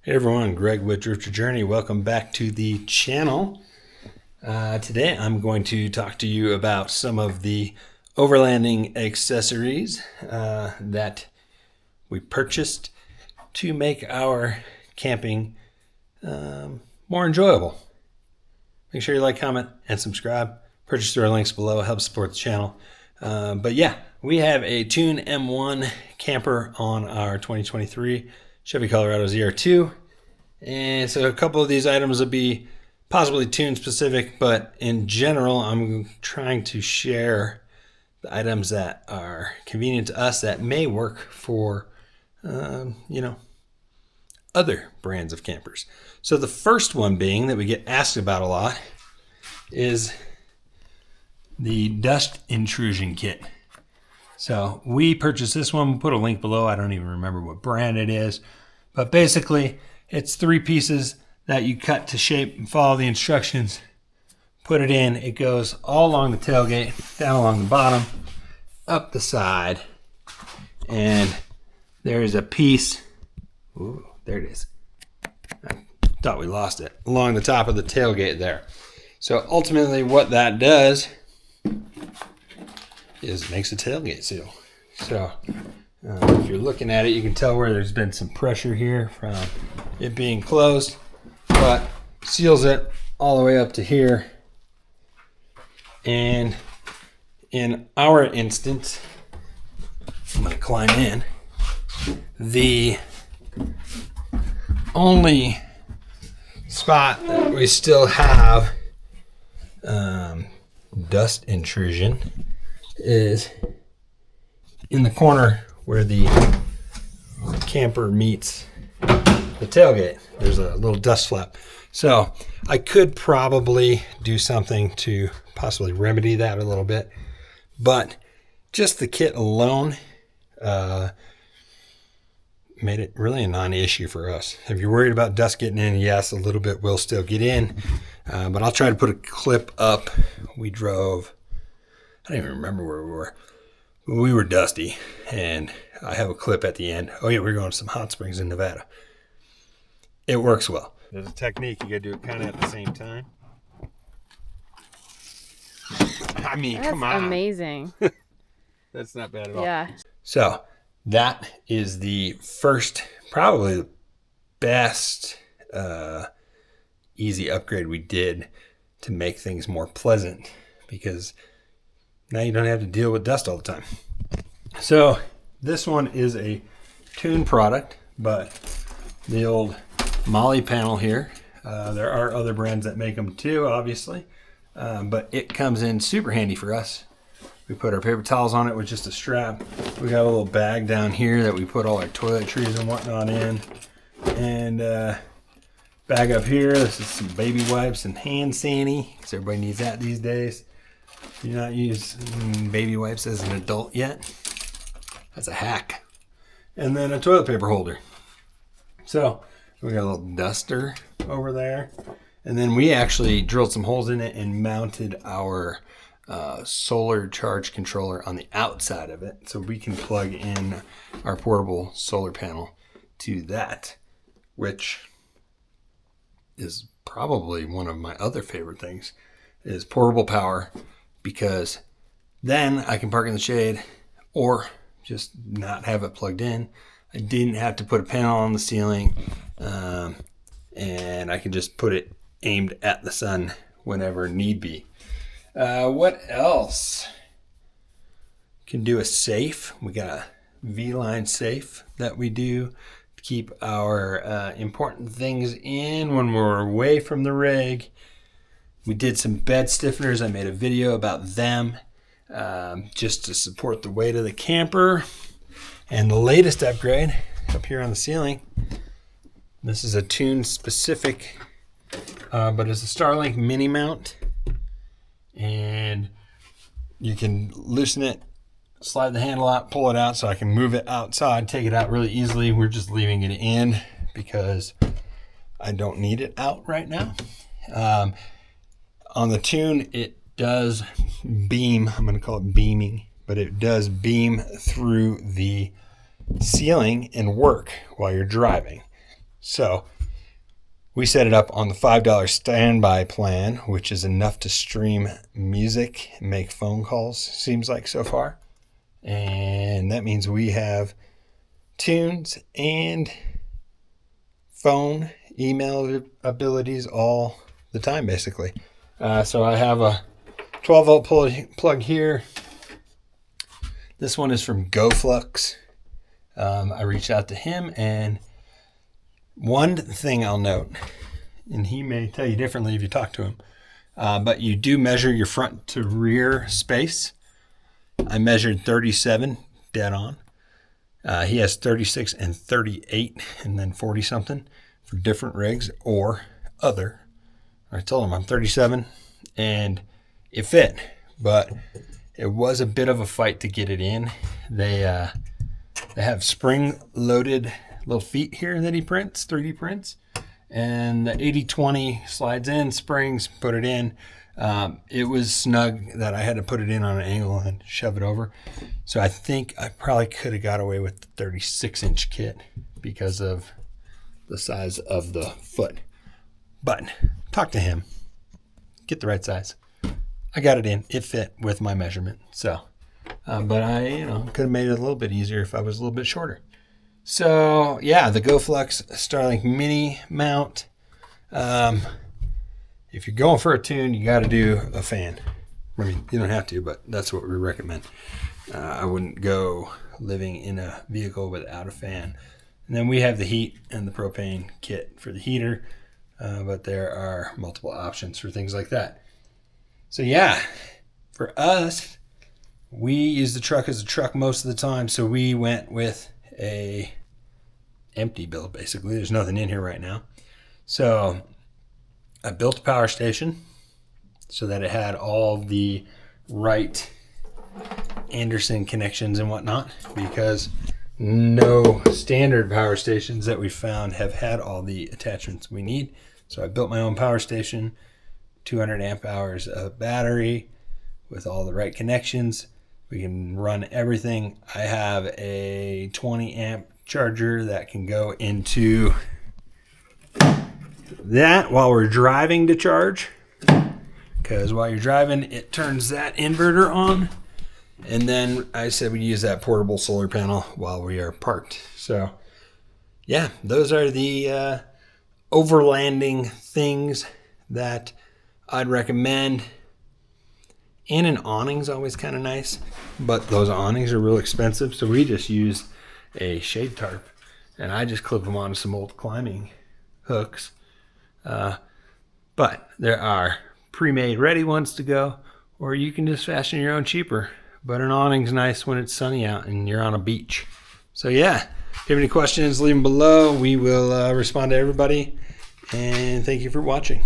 Hey everyone, Greg with DRIFTERJOURNEY. Welcome back to the channel. Today I'm going to talk to you about some of the overlanding accessories that we purchased to make our camping more enjoyable. Make sure you like, comment, and subscribe. Purchase through our links below. Help support the channel. But yeah, we have a Tune M1 camper on our 2023 Chevy Colorado ZR2. And so a couple of these items will be possibly Tune specific, but in general, I'm trying to share the items that are convenient to us that may work for, other brands of campers. So the first one being that we get asked about a lot is the dust intrusion kit. So we purchased this one. We'll put a link below. I don't even remember what brand it is, but basically it's 3 pieces that you cut to shape and follow the instructions. Put it in. It goes all along the tailgate, down along the bottom, up the side, and there is a piece. Ooh, there it is. I thought we lost it. Along the top of the tailgate there. So ultimately what that does is makes a tailgate seal. So if you're looking at it, you can tell where there's been some pressure here from it being closed, but seals it all the way up to here. And in our instance, I'm going to climb in. The only spot that we still have dust intrusion is in the corner where the camper meets the tailgate. There's a little dust flap. So I could probably do something to possibly remedy that a little bit, but just the kit alone made it really a non-issue for us. If you're worried about dust getting in, yes, a little bit will still get in, but I'll try to put a clip up. We drove, I don't even remember where we were. We were dusty, and I have a clip at the end. Oh yeah, we're going to some hot springs in Nevada. It works well. There's a technique. You got to do it kind of at the same time. I mean, That's come on. Amazing. That's not bad at all. Yeah. So that is the first, probably the best easy upgrade we did to make things more pleasant, because now you don't have to deal with dust all the time. So this one is a Tune product, but the old Molly panel here. There are other brands that make them too, obviously, but it comes in super handy for us. We put our paper towels on it with just a strap. We got a little bag down here that we put all our toiletries and whatnot in, and bag up here. This is some baby wipes and hand sani, because everybody needs that these days. Do not use baby wipes as an adult yet. That's a hack. And then a toilet paper holder. So we got a little duster over there. And then we actually drilled some holes in it and mounted our solar charge controller on the outside of it, so we can plug in our portable solar panel to that, which is probably one of my other favorite things, is portable power, because then I can park in the shade or just not have it plugged in. I didn't have to put a panel on the ceiling, and I can just put it aimed at the sun whenever need be. What else? Can do a safe. We got a V-line safe that we do to keep our important things in when we're away from the rig. We did some bed stiffeners. I made a video about them just to support the weight of the camper. And the latest upgrade up here on the ceiling, this is a Tune specific, but it's a Starlink Mini Mount. And you can loosen it, slide the handle out, pull it out, so I can move it outside, take it out really easily. We're just leaving it in because I don't need it out right now. On the Tune, it does beam. I'm going to call it beaming, but it does beam through the ceiling and work while you're driving. So we set it up on the $5 standby plan, which is enough to stream music and make phone calls, seems like so far. And that means we have tunes and phone, email abilities all the time, basically. So I have a 12-volt plug here. This one is from GoFlux. I reached out to him, and one thing I'll note, and he may tell you differently if you talk to him, but you do measure your front to rear space. I measured 37 dead on. He has 36 and 38 and then 40 something for different rigs or other. I told him I'm 37 and it fit, but it was a bit of a fight to get it in. They have spring loaded little feet here that he prints, 3D prints, and the 80/20 slides in, springs, put it in. It was snug that I had to put it in on an angle and shove it over. So I think I probably could have got away with the 36-inch kit because of the size of the foot. But talk to him, get the right size. I got it in, it fit with my measurement. So, but I, could have made it a little bit easier if I was a little bit shorter. So yeah, the GoFlux Starlink Mini Mount. If you're going for a tune, you got to do a fan. I mean, you don't have to, but that's what we recommend. I wouldn't go living in a vehicle without a fan. And then we have the heat and the propane kit for the heater, but there are multiple options for things like that. So yeah, for us, we use the truck as a truck most of the time, so we went with a empty build, basically. There's nothing in here right now. So I built a power station so that it had all the right Anderson connections and whatnot, because no standard power stations that we found have had all the attachments we need. So I built my own power station, 200 amp hours of battery with all the right connections. We can run everything. I have a 20 amp charger that can go into that while we're driving to charge, because while you're driving it turns that inverter on, and then I said we use that portable solar panel while we are parked. So yeah, those are the overlanding things that I'd recommend. And an awning's always kind of nice, but those awnings are real expensive, so we just use a shade tarp, and I just clip them onto some old climbing hooks. But there are pre-made ready ones to go, or you can just fashion your own cheaper. But an awning's nice when it's sunny out and you're on a beach. So yeah, if you have any questions, leave them below. We will respond to everybody, and thank you for watching.